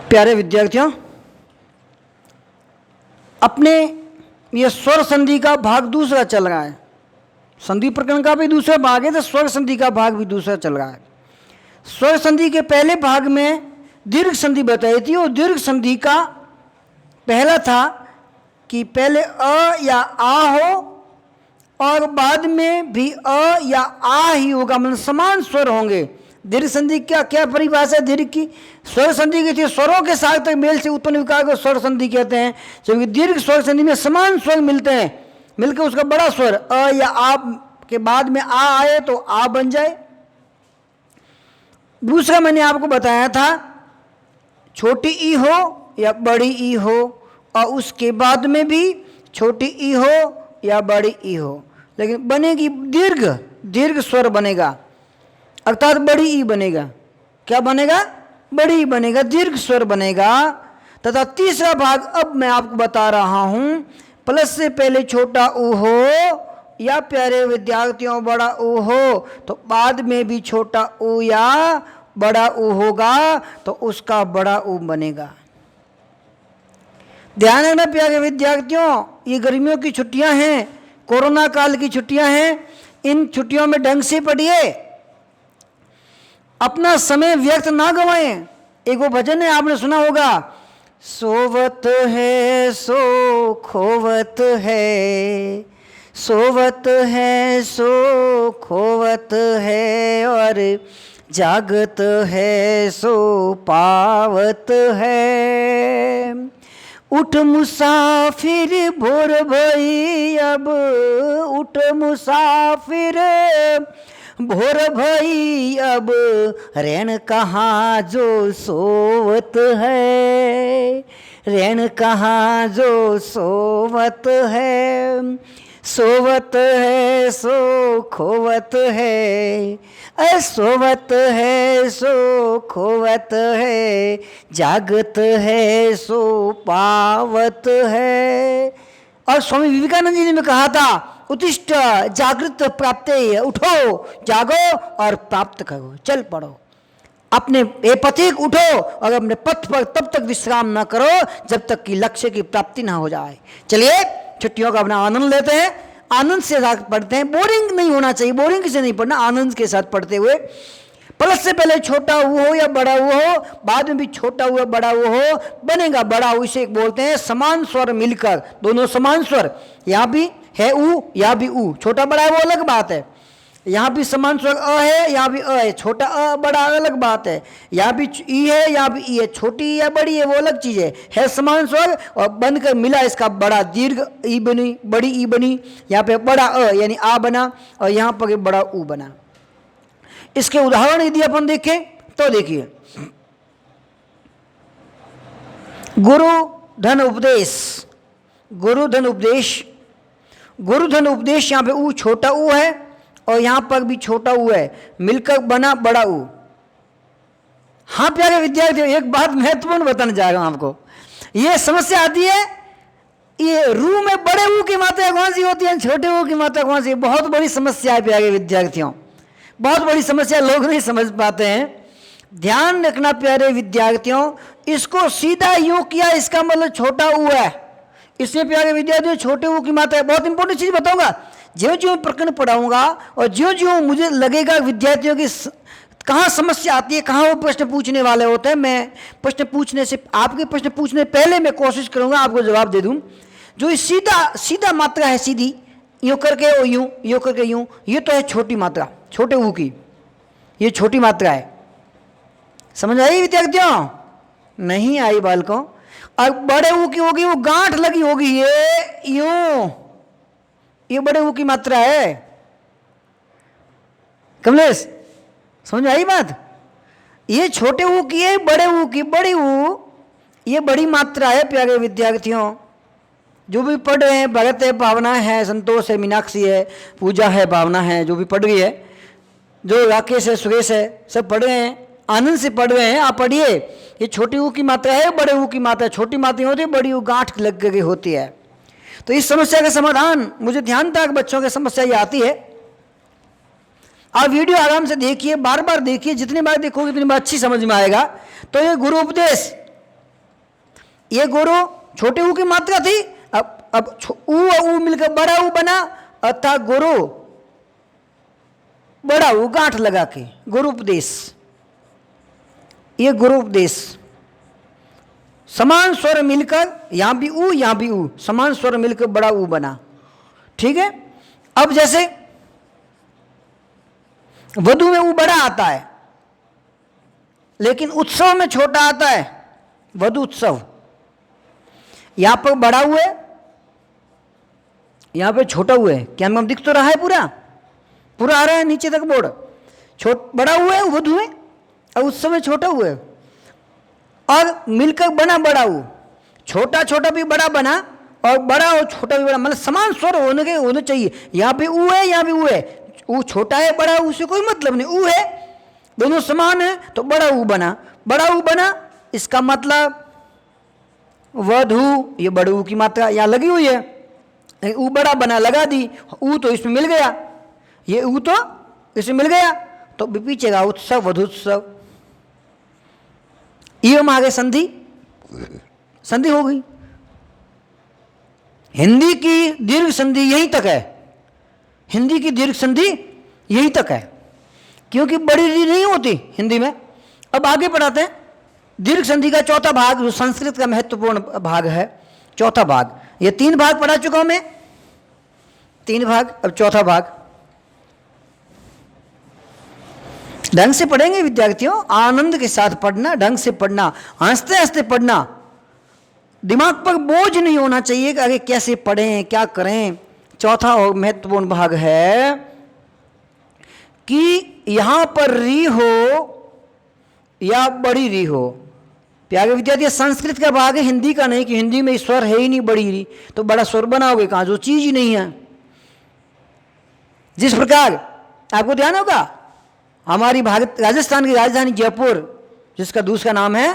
प्यारे विद्यार्थियों, अपने ये स्वर संधि का भाग दूसरा चल रहा है। संधि प्रकरण का भी दूसरा भाग है तो स्वर संधि का भाग भी दूसरा चल रहा है। स्वर संधि के पहले भाग में दीर्घ संधि बताई थी और दीर्घ संधि का पहला था कि पहले अ या आ हो और बाद में भी अ या आ ही होगा, मतलब समान स्वर होंगे। दीर्घ संधि क्या क्या परिभाषा है दीर्घ की? स्वर संधि की थी स्वरों के साथ तक मेल से उत्पन्न विकार को स्वर संधि कहते हैं, क्योंकि दीर्घ स्वर संधि में समान स्वर मिलते हैं, मिलकर उसका बड़ा स्वर अ या आ के बाद में आ आए तो आ बन जाए। दूसरा मैंने आपको बताया था छोटी ई हो या बड़ी ई हो और उसके बाद में भी छोटी ई हो या बड़ी ई हो, लेकिन बनेगी दीर्घ, दीर्घ स्वर बनेगा अर्थात बड़ी ई बनेगा। क्या बनेगा? बड़ी ई बनेगा, दीर्घ स्वर बनेगा। तथा तीसरा भाग अब मैं आपको बता रहा हूं, प्लस से पहले छोटा ऊ हो या प्यारे विद्यार्थियों बड़ा ऊ हो तो बाद में भी छोटा ऊ या बड़ा ऊ होगा तो उसका बड़ा ऊ बनेगा। ध्यान रखना प्यारे विद्यार्थियों, ये गर्मियों की छुट्टियां हैं, कोरोना काल की छुट्टियां हैं, इन छुट्टियों में ढंग से पढ़िए, अपना समय व्यर्थ ना गवाएं। एक वो भजन है आपने सुना होगा, सोवत है सो खोवत है, सोवत है सो खोवत है और जागत है सो पावत है। उठ मुसाफिर भोर भई अब, उठ मुसाफिर भोर भई अब, रैन कहाँ जो सोवत है, रैन कहाँ जो सोवत है। सोवत है सो खोवत है, सोवत है सो खोवत है, जागत है सो पावत है। और स्वामी विवेकानंद जी ने कहा था, उत्तिष्ठ जागृत प्राप्ते, उठो जागो और प्राप्त करो, चल पड़ो, अपने ए पथिक उठो और अपने पथ पर तब तक विश्राम न करो जब तक कि लक्ष्य की प्राप्ति ना हो जाए। चलिए छुट्टियों का अपना आनंद लेते हैं, आनंद से साथ पढ़ते हैं, बोरिंग नहीं होना चाहिए, बोरिंग से नहीं पढ़ना, आनंद के साथ पढ़ते हुए। प्लस से पहले छोटा ऊ हो या बड़ा ऊ हो, बाद में भी छोटा ऊ या बड़ा ऊ हो, बनेगा बड़ा ऊ। इसे बोलते हैं समान स्वर मिलकर, दोनों समान स्वर, यहाँ भी है ऊ यहाँ भी ऊ, छोटा बड़ा है वो अलग बात है, यहाँ भी समान स्वर अ है यहाँ भी अ है, छोटा अ बड़ा अलग बात है, यहाँ भी ई है यहाँ भी ई है, छोटी या बड़ी है वो अलग चीज़ है समान स्वर और बनकर मिला इसका बड़ा दीर्घ ई बनी, बड़ी ई बनी, यहाँ पे बड़ा अ यानी आ बना और यहाँ पर बड़ा ऊ बना। इसके उदाहरण यदि अपन देखें तो देखिए, गुरु धन उपदेश, गुरु धन उपदेश, गुरु धन उपदेश, यहाँ पे ऊ छोटा ऊ है और यहाँ पर भी छोटा ऊ है, मिलकर बना बड़ा ऊ। हाँ प्यारे विद्यार्थियों, एक बात महत्वपूर्ण बताना चाह रहा हूँ आपको, ये समस्या आती है, ये रू में बड़े ऊ की मात्रा कौन सी होती है, छोटे ऊ की मात्रा कौन सी, बहुत बड़ी समस्या है प्यारे विद्यार्थियों, बहुत बड़ी समस्या, लोग नहीं समझ पाते हैं। ध्यान रखना प्यारे विद्यार्थियों, इसको सीधा यूं किया इसका मतलब छोटा ऊ है, इसमें प्यारे विद्यार्थियों छोटे ऊ की मात्रा है। बहुत इंपॉर्टेंट चीज बताऊंगा, ज्यों ज्यों प्रकरण पढ़ाऊंगा और ज्यों ज्यों मुझे लगेगा विद्यार्थियों की कहाँ समस्या आती है, कहाँ वो प्रश्न पूछने वाले होते हैं, मैं प्रश्न पूछने से आपके प्रश्न पूछने पहले मैं कोशिश करूंगा आपको जवाब दे दूं। जो सीधा सीधा मात्रा है, सीधी यूँ करके और यूँ करके यूँ, ये तो है छोटी मात्रा, छोटे ऊ की, ये छोटी मात्रा है। समझ आई विद्यार्थियों? नहीं आई बालकों? और बड़े ऊ की होगी, वो गांठ लगी होगी, ये यूं, ये बड़े ऊ की मात्रा है। कमलेश समझ आई बात? ये छोटे ऊ की है, बड़े ऊ की, बड़ी ऊ ये बड़ी मात्रा है प्यारे विद्यार्थियों। जो भी पढ़ रहे हैं, भगत है, भावना है, संतोष है, मीनाक्षी है, पूजा है, भावना है, जो भी पढ़ रही है, जो राकेश है, सुरेश है, सब पढ़ रहे हैं, आनंद से पढ़ रहे हैं, आप पढ़िए। ये छोटी ऊ की मात्रा है, बड़े ऊ की मात्रा, छोटी मात्रा होती है, बड़ी ऊ गांठ लग गई होती है। तो इस समस्या का समाधान मुझे ध्यान था कि बच्चों की समस्या ये आती है। आप वीडियो आराम से देखिए, बार बार देखिए, जितनी बार देखोगे उतनी बार अच्छी समझ में आएगा। तो ये गुरु उपदेश ये गोरो छोटे ऊ की मात्रा थी, अब ऊ और ऊ मिलकर बड़ा ऊ बना, अतः गोरो बड़ा ऊ गांठ लगा के गुरुपदेश। ये गुरुपदेश समान स्वर मिलकर, यहां भी ऊ यहां भी ऊ, समान स्वर मिलकर बड़ा ऊ बना। ठीक है। अब जैसे वधु में ऊ बड़ा आता है, लेकिन उत्सव में छोटा आता है, वधु उत्सव। यहां पर बड़ा हुआ है, यहां पे छोटा हुआ है। क्या हम दिख तो रहा है, पूरा पूरा आ रहा है नीचे तक बोर्ड। बड़ा हुआ है वधु में और उत्सव में छोटा हुआ है, और मिलकर बना बड़ा ऊ। छोटा छोटा भी बड़ा बना और बड़ा और छोटा भी बड़ा, मतलब समान स्वर होने चाहिए। यहाँ पे ऊ है, यहाँ भी ऊ है। ऊ छोटा है बड़ा, उससे कोई मतलब नहीं। ऊ है, दोनों समान है, तो बड़ा ऊ बना। बड़ा ऊ बना, इसका मतलब वधु, ये बड़े ऊ की मात्रा यहाँ लगी हुई है। ऊ बड़ा बना, लगा दी, ऊ तो इसमें मिल गया, ये ऊ तो इसमें मिल गया, तो पीछे का उत्सव, वधुत्सव। ये हम आगे संधि, संधि हो गई। हिंदी की दीर्घ संधि यहीं तक है, हिंदी की दीर्घ संधि यहीं तक है, क्योंकि बड़ी री नहीं होती हिंदी में। अब आगे पढ़ाते हैं दीर्घ संधि का चौथा भाग, जो संस्कृत का महत्वपूर्ण भाग है, चौथा भाग। ये 3 भाग पढ़ा चुका हूं मैं, 3 भाग, अब चौथा भाग। ढंग से पढ़ेंगे विद्यार्थियों, आनंद के साथ पढ़ना, ढंग से पढ़ना, हंसते हंसते पढ़ना। दिमाग पर बोझ नहीं होना चाहिए कि आगे कैसे पढ़ें, क्या करें। चौथा और महत्वपूर्ण भाग है कि यहां पर री हो या बड़ी री हो। प्यारे विद्यार्थी, संस्कृत का भाग है, हिंदी का नहीं, कि हिंदी में स्वर है ही नहीं बड़ी री, तो बड़ा स्वर बनाओगे कहां, जो चीज ही नहीं है। जिस प्रकार आपको ध्यान होगा, हमारी भारत राजस्थान की राजधानी जयपुर, जिसका दूसरा नाम है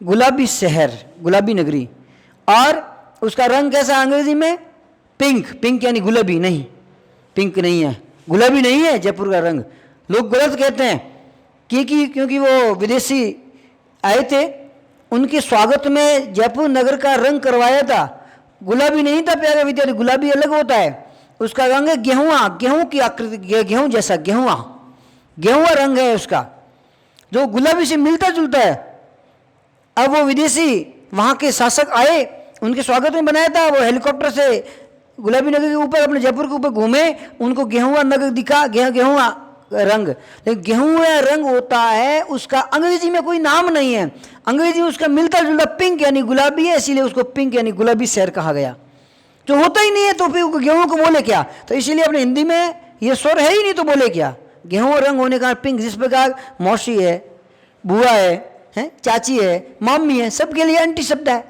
गुलाबी शहर, गुलाबी नगरी, और उसका रंग कैसा अंग्रेजी में, पिंक। पिंक यानी गुलाबी, नहीं, पिंक नहीं है, गुलाबी नहीं है जयपुर का रंग। लोग गलत कहते हैं क्योंकि वो विदेशी आए थे, उनके स्वागत में जयपुर नगर का रंग करवाया था, गुलाबी नहीं था। प्यारे विद्यार्थी, गुलाबी अलग होता है, उसका रंग है गेहुआ, गेहूं की आकृति, गेहूं जैसा, गेहुआ, गेहुआ रंग है उसका, जो गुलाबी से मिलता जुलता है। अब वो विदेशी वहाँ के शासक आए, उनके स्वागत में बनाया था, वो हेलीकॉप्टर से गुलाबी नगर के ऊपर, अपने जयपुर के ऊपर घूमे, उनको गेहुआ नगर दिखा, गेहुआ रंग। लेकिन गेहुआ रंग होता है, उसका अंग्रेजी में कोई नाम नहीं है, अंग्रेजी में उसका मिलता जुलता पिंक यानी गुलाबी है, इसीलिए उसको पिंक यानी गुलाबी शहर कहा गया। जो होता ही नहीं है तो फिर गेहूं को बोले क्या, तो इसीलिए अपने हिंदी में ये स्वर है ही नहीं तो बोले क्या। गेहूं रंग होने का पिंक, जिस प्रकार मौसी है, बुआ है, चाची है, मम्मी है, सबके लिए एंटी शब्द है।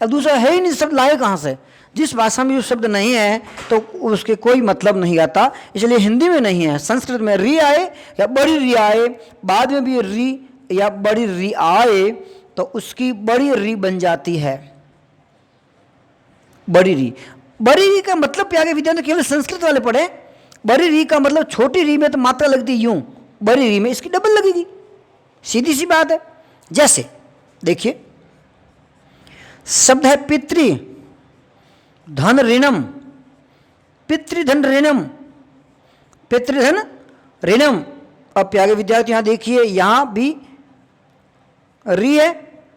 अब दूसरा है ही नहीं, शब्द लाए कहाँ से। जिस भाषा में जो शब्द नहीं है तो उसके कोई मतलब नहीं आता, इसलिए हिंदी में नहीं है। संस्कृत में री आए या बड़ी री आए, बाद में भी री या बड़ी री आए तो उसकी बड़ी री बन जाती है, बड़ी री। बड़ी री का मतलब प्यारे विद्यार्थी केवल संस्कृत वाले पढ़े, बड़ी री का मतलब छोटी री में तो मात्रा लगती यूं, बड़ी री में इसकी डबल लगेगी, सीधी सी बात है। जैसे देखिए शब्द है पितृ धन ऋणम, पितृधन ऋणम, पितृधन ऋणम। अब प्यारे विद्यार्थी यहाँ देखिए, यहाँ भी री है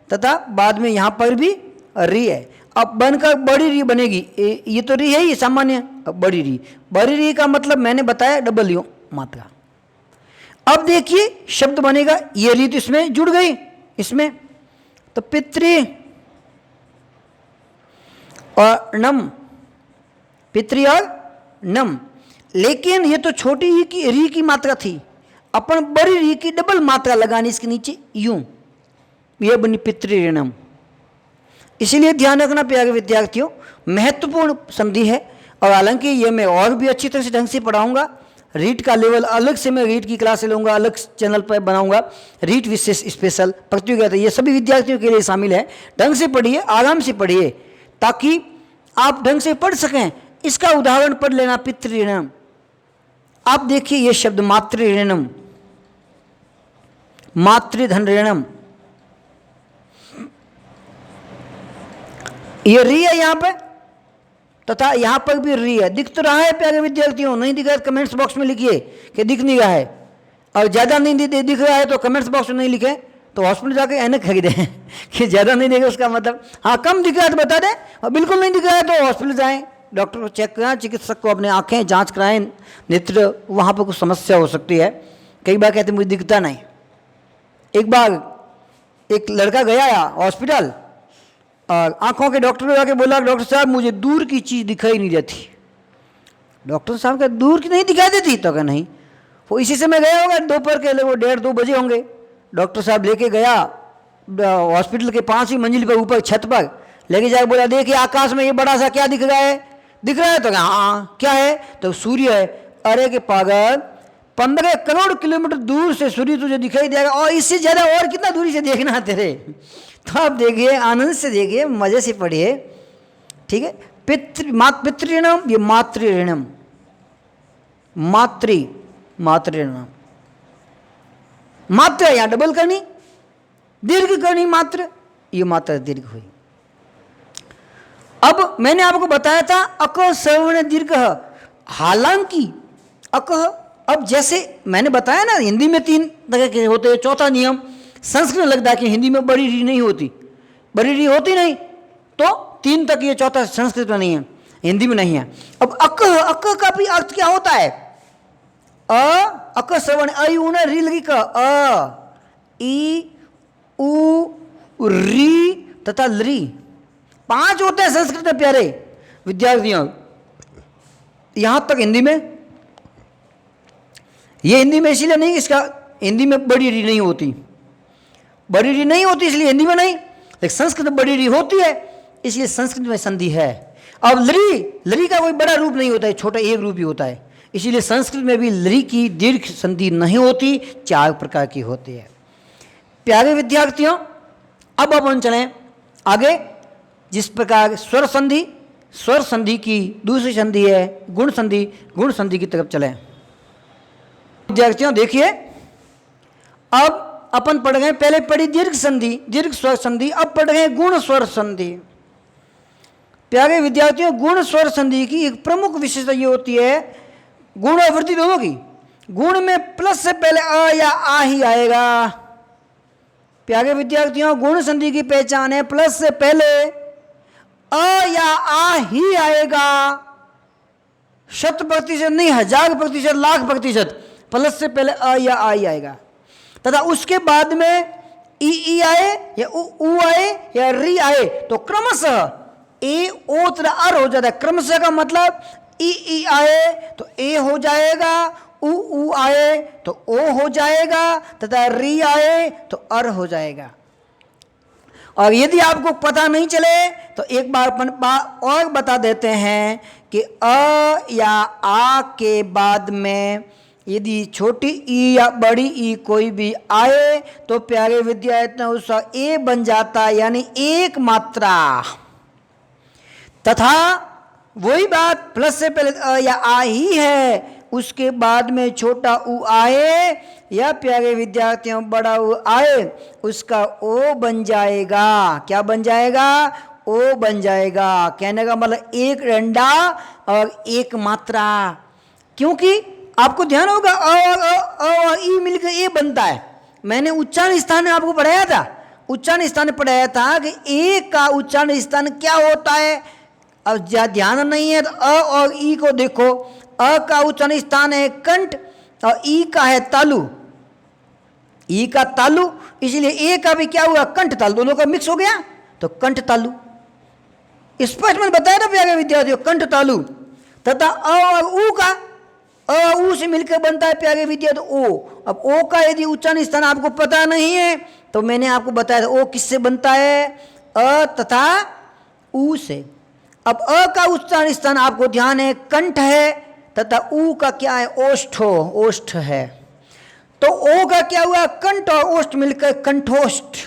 तथा बाद में यहाँ पर भी री है। अब बनकर बड़ी री बनेगी, ये तो री है ही सामान्य, अब बड़ी री। बड़ी री का मतलब मैंने बताया डबल यू मात्रा। अब देखिए शब्द बनेगा, ये री तो इसमें जुड़ गई, इसमें तो पितृ और नम, पितृ और नम। लेकिन ये तो छोटी ही की री की मात्रा थी, अपन बड़ी री की डबल मात्रा लगानी इसके नीचे यूं, ये बनी पितृऋणम। इसीलिए ध्यान रखना प्यारे विद्यार्थियों, महत्वपूर्ण संधि है। और हालांकि ये मैं और भी अच्छी तरह से ढंग से पढ़ाऊंगा, रीट का लेवल अलग से मैं रीट की क्लास लूँगा, अलग चैनल पर बनाऊंगा, रीट विशेष स्पेशल प्रतियोगिता, ये सभी विद्यार्थियों के लिए शामिल है। ढंग से पढ़िए, आराम से पढ़िए, ताकि आप ढंग से पढ़ सकें। इसका उदाहरण पढ़ लेना, पितृऋणम। आप देखिए ये शब्द मातृऋणम, मातृधन ऋणम। ये री है यहाँ पे, तथा यहाँ पर भी री है। दिख तो रहा है प्यारे विद्यार्थियों? नहीं दिख रहा है कमेंट्स बॉक्स में लिखिए कि दिख नहीं रहा है। और ज़्यादा नहीं दिख रहा है तो कमेंट्स बॉक्स में नहीं लिखे तो हॉस्पिटल जाके ऐनक खरीदें कि ज़्यादा नहीं देगा उसका मतलब। हाँ, कम दिख रहा है तो बता दें, और बिल्कुल नहीं दिख रहा है तो हॉस्पिटल जाएँ, डॉक्टर को चेक कराएं, चिकित्सक को अपने आँखें जाँच कराएं, नेत्र, वहाँ पर कुछ समस्या हो सकती है। कई बार कहते मुझे दिखता नहीं। एक बार एक लड़का गया हॉस्पिटल और आंखों के डॉक्टर को जाके बोला, डॉक्टर साहब मुझे दूर की चीज़ दिखाई नहीं देती। डॉक्टर साहब का दूर की नहीं दिखाई देती? तो क्या नहीं, वो इसी समय गया होगा, दोपहर के लगभग 1:30-2 बजे होंगे। डॉक्टर साहब लेके गया हॉस्पिटल के 5वीं मंजिल पर, ऊपर छत पर लेके जाके बोला, देखिए आकाश में ये बड़ा सा क्या दिख रहा है? दिख रहा है? तो हाँ, क्या है? तो सूर्य है। अरे के पागल, 15 करोड़ किलोमीटर दूर से सूर्य तुझे दिखाई देगा, और इससे ज़्यादा और कितना दूरी से देखना है तेरे? तो आप देखिए, आनंद से देखिए, मज़े से पढ़िए, ठीक है। पितृऋणम, ये मातृऋणम, मातृऋणम, मात्रा यहाँ डबल करनी, दीर्घ करनी, मात्र, ये मात्रा दीर्घ हुई। अब मैंने आपको बताया था अक सवर्ण दीर्घ, हालांकि अक, अब जैसे मैंने बताया ना हिंदी में 3 तरह के होते हैं। चौथा नियम, संस्कृत में लगता है कि हिंदी में बड़ी री नहीं होती, बड़ी री होती नहीं, तो 3 तक ये चौथा संस्कृत में नहीं है, हिंदी में नहीं है। अब अक, अक का भी अर्थ क्या होता है? अक सवर्ण, अ उ री लगी का, अ ई उ री तथा लरी, 5 होते हैं संस्कृत में प्यारे विद्यार्थियों। यहां तक हिंदी में, ये हिंदी में इसीलिए नहीं, इसका हिंदी में बड़ी री नहीं होती, बड़ी री नहीं होती इसलिए हिंदी में नहीं, लेकिन संस्कृत में बड़ी री होती है इसलिए संस्कृत में संधि है। अब लरी, लरी का कोई बड़ा रूप नहीं होता है, छोटा एक रूप ही होता है, इसीलिए संस्कृत में भी लरी की दीर्घ संधि नहीं होती, 4 प्रकार की होती है। प्यारे विद्यार्थियों, अब अपन चलें आगे। जिस प्रकार स्वर संधि, स्वर संधि की दूसरी संधि है गुण संधि, गुण संधि की तरफ चलें। विद्यार्थियों देखिए, अब अपन पढ़ गए, पहले पढ़ी दीर्घ संधि, दीर्घ स्वर संधि, अब पढ़ गए गुण स्वर संधि। प्यारे विद्यार्थियों, गुण स्वर संधि की एक प्रमुख विशेषता ये होती है, गुण और वृद्धि दोनों की। गुण में प्लस से पहले अ या आ ही आएगा। प्यारे विद्यार्थियों, गुण संधि की पहचान है, प्लस से पहले अ या आ ही आएगा। 100% नहीं, 1000%, लाख प्रतिशत, प्लस से पहले अ या आ ही आएगा। तथा उसके बाद में ई आए या उ आए या री आए तो क्रमशः ए ओ तथा अर हो जाता है। क्रमशः का मतलब ई आए तो ए हो जाएगा, उ आए तो ओ हो जाएगा, तथा री आए तो अर हो जाएगा। और यदि आपको पता नहीं चले तो एक बार अपन और बता देते हैं कि अ या आ के बाद में यदि छोटी ई या बड़ी ई कोई भी आए तो प्यारे विद्यार्थियों उसका ए बन जाता है, यानी एक मात्रा। तथा वही बात प्लस से पहले अ या आ ही है, उसके बाद में छोटा उ आए या प्यारे विद्यार्थियों बड़ा उ आए, उसका ओ बन जाएगा। क्या बन जाएगा? ओ बन जाएगा। कहने का मतलब एक डंडा और एक मात्रा। क्योंकि आपको ध्यान होगा अ और ई मिलकर ए बनता है। मैंने उच्चारण स्थान में आपको पढ़ाया था, उच्चारण स्थान में पढ़ाया था कि ए का उच्चारण स्थान क्या होता है। अब ध्यान नहीं है तो अ और ई को देखो। अ का उच्चारण स्थान है कंठ और ई का है तालु, ई का तालु, इसलिए ए का भी क्या हुआ? कंठ तालु, दोनों का मिक्स हो गया तो कंठ तालु। स्पष्ट मैंने बताया था प्यारे विद्यार्थियों, कंठ तालु। तथा अ और ऊ का, अ ऊ से मिलकर बनता है प्यारे विद्यार्थी ओ। अब ओ का यदि उच्चारण स्थान आपको पता नहीं है तो मैंने आपको बताया था ओ किससे बनता है? अ तथा ऊ से। अब अ का उच्चारण स्थान आपको ध्यान है कंठ है, तथा ऊ का क्या है? ओष्ठ, ओष्ठ है। तो ओ का क्या हुआ? कंठ और ओष्ठ मिलकर कंठोष्ठ।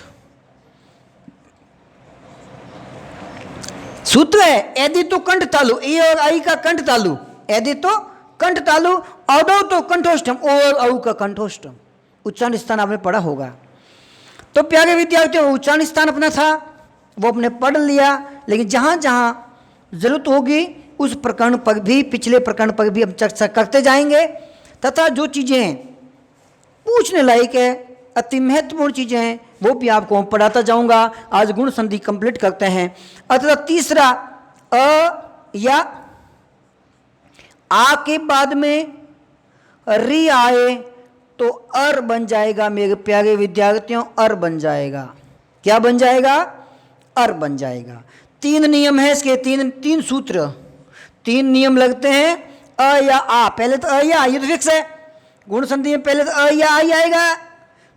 सूत्र है यदि तो कंठ तालु, ए और आई का कंठ तालु, यदि तो कंठ तालु, औदौ तो कंठोष्ठम, ओ और औ का कंठोष्ठम। उच्चारण स्थान आपने पढ़ा होगा। तो प्यारे विद्यार्थियों, उच्चारण स्थान अपना था वो अपने पढ़ लिया। लेकिन जहाँ जहाँ जरूरत होगी उस प्रकरण पर भी, पिछले प्रकरण पर भी हम चर्चा करते जाएंगे। तथा जो चीज़ें पूछने लायक है, अति महत्वपूर्ण चीज़ें हैं, वो भी आपको मैं पढ़ाता जाऊंगा। आज गुण संधि कंप्लीट करते हैं। अतः तीसरा, अ या आ के बाद में री आए तो अर बन जाएगा मेरे प्यारे विद्यार्थियों, अर बन जाएगा। क्या बन जाएगा? अर बन जाएगा। 3 नियम है इसके, तीन सूत्र, 3 नियम लगते हैं। अ या आ, पहले तो अ या, ये तो फिक्स है। गुण संधि में पहले तो अ या आ ही आएगा,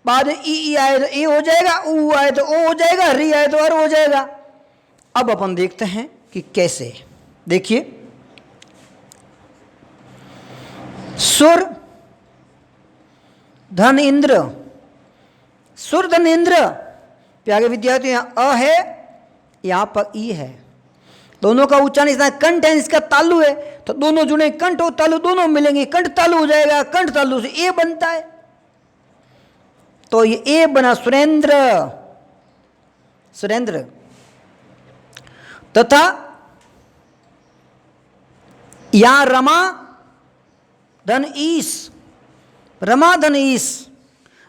बाद में ई आए तो ए हो जाएगा, ऊ आए तो ओ हो जाएगा, री आए तो अर हो जाएगा। अब अपन देखते हैं कि कैसे। देखिए, सुर धन इंद्र, सुर धन इंद्र, प्यारे विद्यार्थी, यहाँ अ है, यहाँ पर ई है। दोनों का उच्चारण इतना, कंठ है, इसका तालु है, तो दोनों जुड़े, कंठ और तालु दोनों मिलेंगे, कंठ तालु हो जाएगा, कंठ तालु से ए बनता है। तो ये ए बना सुरेंद्र, सुरेंद्र। तथा यहां रमा धन ईश, रमा धन ईश,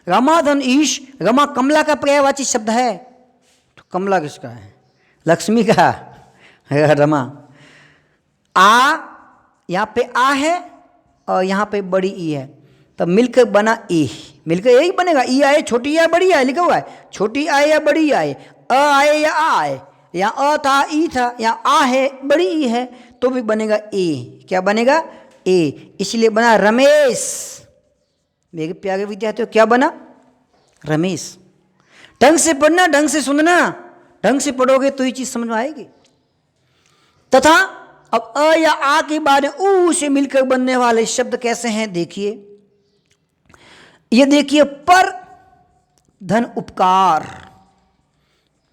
रमा धन ईश, रमा कमला का पर्यायवाची शब्द है। तो कमला किसका है? लक्ष्मी का है रमा। आ, यहाँ पे आ है और यहाँ पे बड़ी ई है, तब मिलकर बना ई, मिलकर यही बनेगा। ई आए, छोटी आए, बड़ी आए लिखा हुआ है, छोटी आए या बड़ी आए, अ आए या आ आए, या अ था ई था, या आ है बड़ी ई है, तो भी बनेगा ए। क्या बनेगा? ए। इसलिए बना रमेश। मेरे प्यारे विद्यार्थियों, क्या बना? रमेश। ढंग से पढ़ना, ढंग से सुनना, ढंग से पढ़ोगे तो ये चीज समझ में आएगी। तथा अब अ या आ के बाद ऊ से मिलकर बनने वाले शब्द कैसे हैं देखिए। ये देखिए, पर धन उपकार,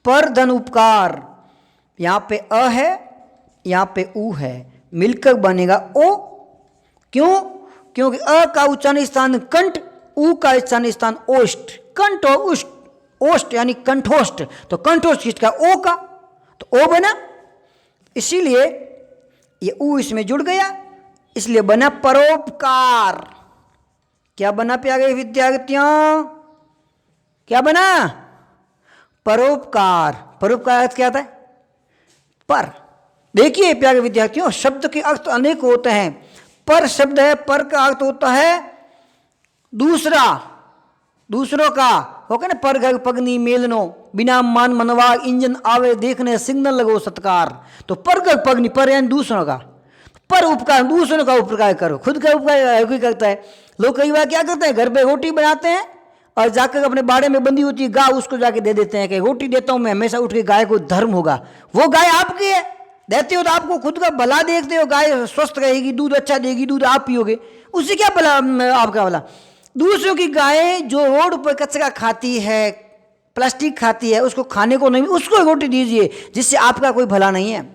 पर धन उपकार, यहां पे अ है, यहां पे ऊ है, मिलकर बनेगा ओ। क्यों? क्योंकि अ का उच्चारण स्थान कंठ, ऊ का उच्चारण स्थान ओष्ठ। कंठ और उष्ट, ओष्ठ यानी कंठोष्ठ, तो कंठोष्ठ किसका? ओ का, तो ओ बना। इसीलिए ये ऊ इसमें जुड़ गया, इसलिए बना परोपकार। क्या बना प्यारे विद्यार्थियों? क्या बना? परोपकार। परोपकार अर्थ क्या आता है? पर। देखिए प्यारे विद्यार्थियों, शब्द के अर्थ अनेक होते हैं। पर शब्द है, पर का अर्थ होता है दूसरा, दूसरों का। होगा ना, पर घर पगनी मेलनो, बिना मान मनवा इंजन आवे देखने सिग्नल लगो सत्कार। तो पर घर पगनी, पर यानी दूसरों का, पर उपकार, दूसरों का उपकार करो, खुद का उपकार कोई करता है। लोग कई बार क्या करते हैं, घर पे रोटी बनाते हैं और जाकर अपने बाड़े में बंधी होती है गाय, उसको जाके दे देते हैं कि रोटी देता हूं मैं, हमेशा उठ के गाय को धर्म होगा। वो गाय आपकी है, देते हो तो आपको खुद का भला देखते हो, गाय स्वस्थ रहेगी, दूध अच्छा देगी, दूध आप पियोगे, उससे क्या भला आपका भला। दूसरों की गाय जो रोड पर कचरा खाती है, प्लास्टिक खाती है, उसको खाने को नहीं, उसको रोटी दीजिए, जिससे आपका कोई भला नहीं है।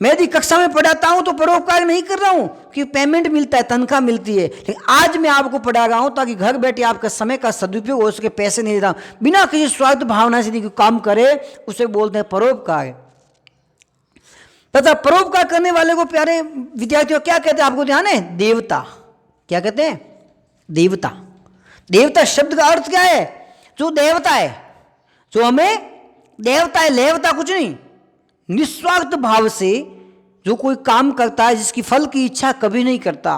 मैं यदि कक्षा में पढ़ाता हूं तो परोपकार नहीं कर रहा हूं कि पेमेंट मिलता है, तनख्वाह मिलती है, लेकिन आज मैं आपको पढ़ा रहा हूं ताकि घर बैठे आपका समय का सदुपयोग हो सके, पैसे नहीं दे रहा हूं, बिना किसी स्वार्थ भावना से नहीं काम करे, उसे बोलते हैं परोपकार। तथा परोपकार करने वाले को प्यारे विद्यार्थियों क्या कहते हैं, आपको ध्यान है? देवता। क्या कहते हैं? देवता। देवता शब्द का अर्थ क्या है? जो देवता है, जो हमें देवता है, लेवता कुछ नहीं, निस्वार्थ भाव से जो कोई काम करता है, जिसकी फल की इच्छा कभी नहीं करता,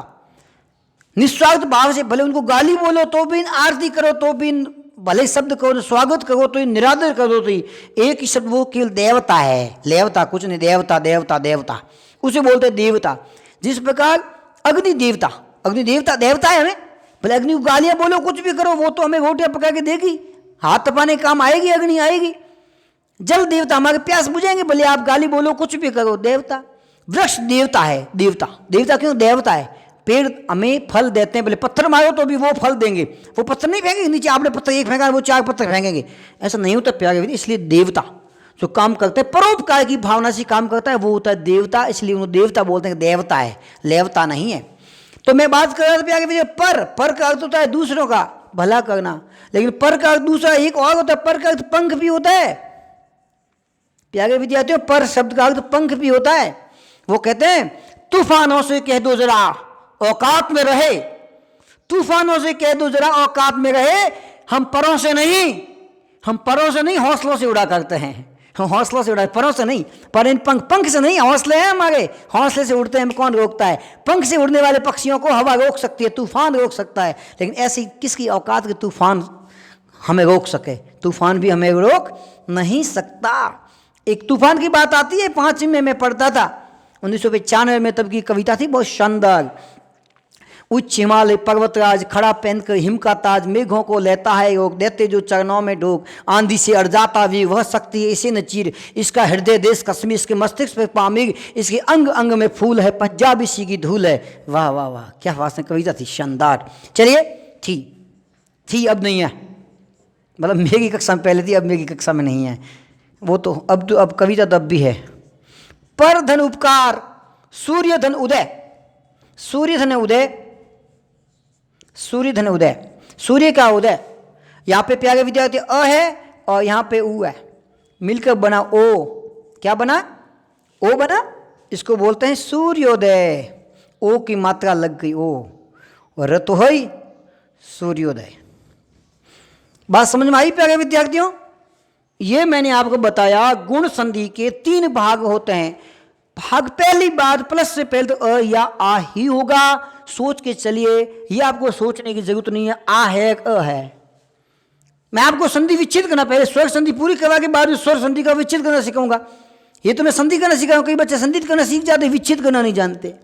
निस्वार्थ भाव से, भले उनको गाली बोलो तो भी, आरती करो तो भी, भले शब्द करो, स्वागत करो तो, निरादर करो तो, एक ही शब्द, वो केवल देवता है, लेवता कुछ नहीं, देवता देवता देवता, उसे बोलते हैं देवता। जिस प्रकार अग्नि देवता, अग्नि देवता देवता है, हमें भले अग्नि को गालियां बोलो, कुछ भी करो, वो तो हमें रोटियां पका के देगी, हाथ तपाने काम आएगी, अग्नि आएगी। जल देवता, हमारे प्यास बुझेंगे, भले आप गाली बोलो, कुछ भी करो, देवता। वृक्ष देवता है, देवता। देवता क्यों? देवता है। पेड़ हमें फल देते हैं, भले पत्थर मारो तो भी वो फल देंगे, वो पत्थर नहीं फेंकेंगे नीचे, आपने पत्थर एक फेंका, वो 4 पत्थर फेंकेंगे, ऐसा नहीं होता प्यारे। इसलिए देवता जो काम करते हैं, परोपकार की भावना से काम करता है, वो होता है देवता, इसलिए उन्हें देवता बोलते हैं, देवता है, लेवता नहीं है। तो मैं बात कर रहा था प्यारे, पर का अर्थ होता है दूसरों का भला करना, लेकिन पर का अर्थ दूसरा एक और होता है, पर का अर्थ पंख भी होता है। प्यारे विद्यार्थियों, पर शब्द का अर्थ पंख भी होता है। वो कहते हैं तूफानों से कह दो जरा औकात में रहे, तूफानों से कह दो जरा औकात में रहे, हम परों से नहीं हौसलों से उड़ा करते हैं। हम हौसलों से उड़ा, परों से नहीं, पर इन पंख से नहीं, हौसले हैं हमारे, हौसले से उड़ते हैं, हम कौन रोकता है? पंख से उड़ने वाले पक्षियों को हवा रोक सकती है, तूफान रोक सकता है, लेकिन ऐसी किसकी औकात के तूफान हमें रोक सके? तूफान भी हमें रोक नहीं सकता। एक तूफान की बात आती है, 5वीं में मैं पढ़ता था 1995 में, तब की कविता थी बहुत शानदार। उच्च हिमालय पर्वतराज खड़ा पहनकर हिम का ताज, मेघों को लेता है रोक, देते जो चरणों में ढोक, आंधी से अड़ जाता वीर वह शक्ति है इसे न चीर, इसका हृदय देश कश्मीर, इसके मस्तिष्क पे पामीर, इसके अंग अंग में फूल है, पंजाब इसी की धूल है। वाह वाह वाह, क्या वास्तव कविता थी, शानदार। चलिए, थी अब नहीं है, मतलब मेरी कक्षा में पहले थी, अब मेरी कक्षा में नहीं है वो, तो अब कविता तब भी है। पर धन उपकार सूर्य धन उदय, सूर्य धन उदय, सूर्य धन उदय, सूर्य का उदय। यहाँ पे प्यारे विद्यार्थी अ है और यहाँ पे उ है, मिलकर बना ओ। क्या बना? ओ बना। इसको बोलते हैं सूर्योदय। ओ की मात्रा लग गई ओ, और र तो है ही सूर्योदय। बात समझ में आई प्यारे विद्यार्थियों? ये मैंने आपको बताया गुण संधि के 3 भाग होते हैं। भाग पहली बात, प्लस से पहले तो अ या आ ही होगा, सोच के चलिए, ये आपको सोचने की जरूरत नहीं है, आ है अ है। मैं आपको संधि विच्छेद करना, पहले स्वर संधि पूरी करवा के बाद स्वर संधि का विच्छेद करना सिखाऊंगा। ये तो मैं संधि करना सिखाऊंगा, कई बच्चे संधि करना सीख जाते, विच्छेद करना नहीं जानते।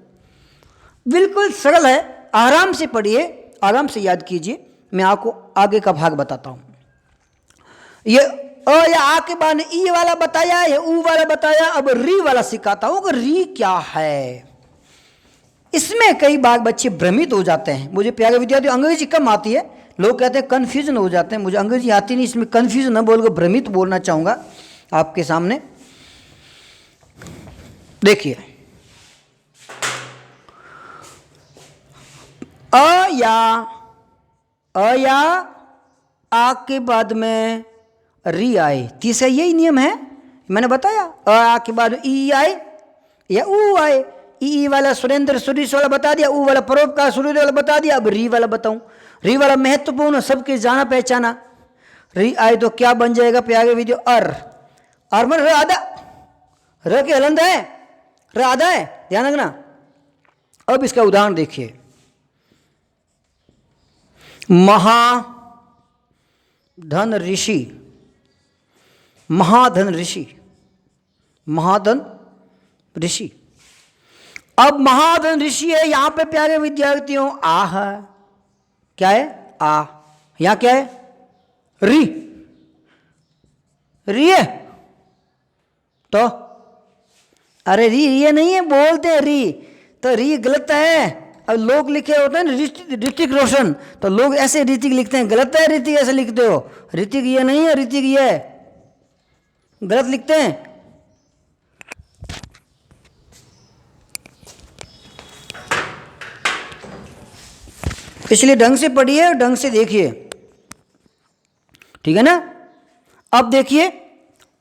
बिल्कुल सरल है, आराम से पढ़िए, आराम से याद कीजिए। मैं आपको आगे का भाग बताता हूं। ये अ या आ के बाद ई वाला बताया, या ऊ वाला बताया, अब री वाला सिखाता हूं कि री क्या है। इसमें कई बार बच्चे भ्रमित हो जाते हैं। मुझे प्यारे विद्यार्थी अंग्रेजी कम आती है, लोग कहते हैं कन्फ्यूजन हो जाते हैं, मुझे अंग्रेजी आती नहीं, इसमें कन्फ्यूजन न बोलकर भ्रमित बोलना चाहूंगा आपके सामने। देखिए, अ या आ के बाद में री आए, तीसरा यही नियम है, मैंने बताया। आ के बाद ई आए या ऊ आए, ई वाला सुरेंद्र सुरेश वाला बता दिया, ऊ वाला परोपकार सूर्य वाला बता दिया, अब री वाला बताऊं। री वाला महत्वपूर्ण, सबके जाना पहचाना। री आए तो क्या बन जाएगा प्यारे वीडियो? अर मन र आधा, र के हलंद है, र आधा है, ध्यान रखना। अब इसका उदाहरण देखिए, महाधन ऋषि, महाधन ऋषि, महाधन ऋषि। अब महाधन ऋषि है, यहां पे प्यारे विद्यार्थियों आ है, क्या है? आ। यहां क्या है? री, री है तो, अरे री ये नहीं है, बोलते हैं री, तो री गलत है। अब लोग लिखे होते हैं ना ऋतिक रोशन, तो लोग ऐसे ऋतिक लिखते हैं, गलत है ऋतिक ऐसे लिखते हो, ऋतिक ये नहीं है, ऋतिक ये है, गलत लिखते हैं। इसलिए ढंग से पढ़िए, ढंग से देखिए, ठीक है ना? अब देखिए,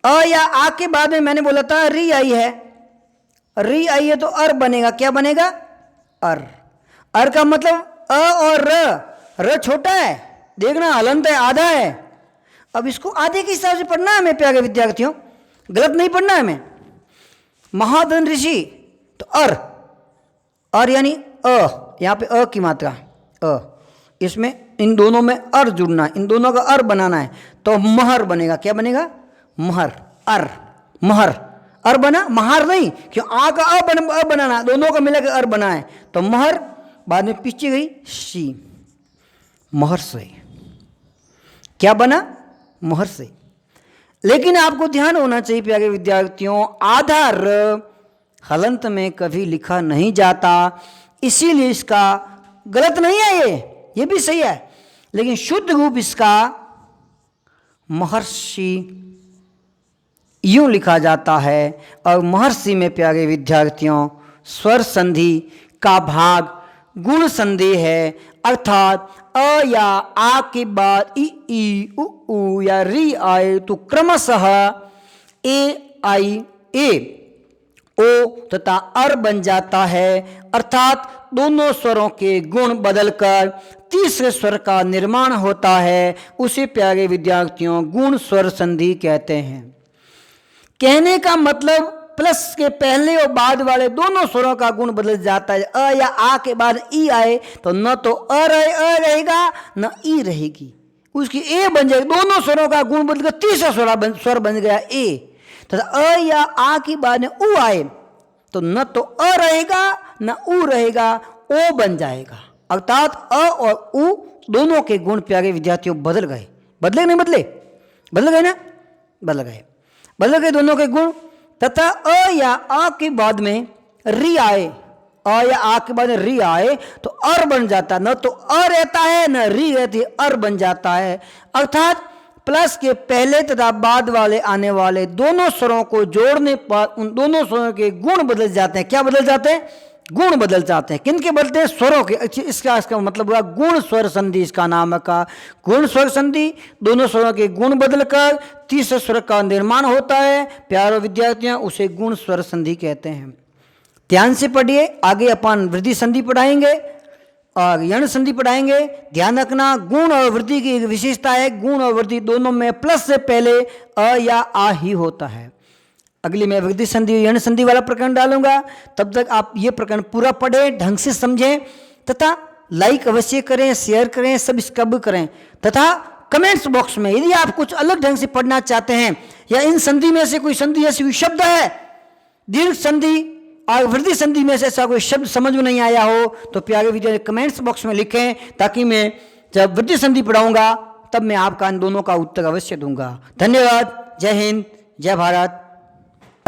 अ या आ के बाद में मैंने बोला था री आई है, री आई है तो अर बनेगा, क्या बनेगा? अर। अर का मतलब अ और र छोटा है, देखना हलंत है, आधा है। अब इसको आधे के हिसाब से पढ़ना है हमें प्यारे विद्यार्थियों, गलत नहीं पढ़ना है हमें। महाधन ऋषि तो अर यानी अ, यहाँ पे अ की मात्रा अ, इसमें इन दोनों में अर जुड़ना है, इन दोनों का अर बनाना है, तो महर बनेगा, क्या बनेगा? महर। अर, महर, अर बना, महार नहीं, क्यों? आ का अ बनाना, दोनों का मिलाकर अर बना है, तो महर। बाद में पीछे गई शी, महर से, क्या बना? महर से। लेकिन आपको ध्यान होना चाहिए प्यारे विद्यार्थियों, आधा र हलंत में कभी लिखा नहीं जाता, इसीलिए इसका गलत नहीं है, ये भी सही है, लेकिन शुद्ध रूप इसका महर्षि यूं लिखा जाता है। और महर्षि में प्यारे विद्यार्थियों स्वर संधि का भाग गुण संधि है, अर्थात अ या आ के बाद ई उ या री आए तो क्रमशः ए आई ए ओ तथा अर बन जाता है, अर्थात दोनों स्वरों के गुण बदलकर तीसरे स्वर का निर्माण होता है। उसे प्यारे विद्यार्थियों गुण स्वर संधि कहते हैं। कहने का मतलब प्लस के पहले और बाद वाले दोनों स्वरों का गुण बदल जाता है। अ या आ के बाद ई आए तो न तो अ रहेगा न ई रहेगी, उसकी ए बन जाएगी। दोनों स्वरों का गुण बदलकर तीसरा स्वर बन गया ए। तथा अ या आ की बाद में उ आए तो न तो अ रहेगा न उ रहेगा, ओ बन जाएगा। अर्थात अ और उ दोनों के गुण प्यारे विद्यार्थियों बदल गए। बदले नहीं बदले? बदल गए ना? बदल गए दोनों के गुण। तथा अ या आ के बाद में री आए, अ या आ के बाद री आए तो अर बन जाता है। न तो अ रहता है न री रहती है, अर बन जाता है। अर्थात प्लस के पहले तथा बाद वाले आने वाले दोनों स्वरों को जोड़ने पर उन दोनों स्वरों के गुण बदल जाते हैं। क्या बदल जाते हैं? गुण बदल जाते हैं। किन के बदलते हैं? स्वरों के। इसका मतलब हुआ गुण स्वर संधि, इसका नाम है का गुण स्वर संधि। दोनों स्वरों के गुण बदलकर तीसरे स्वर का निर्माण होता है। प्यारे विद्यार्थियों उसे गुण स्वर संधि कहते हैं। ध्यान से पढ़िए। आगे अपन वृद्धि संधि पढ़ाएंगे और यण संधि पढ़ाएंगे। ध्यान रखना गुण और वृद्धि की विशेषता है, गुण और वृद्धि दोनों में प्लस से पहले अ या आ ही होता है। अगली मैं वृद्धि संधि यण संधि वाला प्रकरण डालूंगा। तब तक आप ये प्रकरण पूरा पढ़ें, ढंग से समझें तथा लाइक अवश्य करें, शेयर करें, सब्सक्राइब करें। तथा कमेंट्स बॉक्स में यदि आप कुछ अलग ढंग से पढ़ना चाहते हैं या इन संधि में से कोई संधि ऐसी कोई शब्द है, दीर्घ संधि और वृद्धि संधि में से ऐसा कोई शब्द समझ में नहीं आया हो तो प्यारे विद्यार्थी कमेंट्स बॉक्स में लिखें, ताकि मैं जब वृद्धि संधि पढ़ाऊंगा तब मैं आपका इन दोनों का उत्तर अवश्य दूंगा। धन्यवाद। जय हिंद, जय भारत।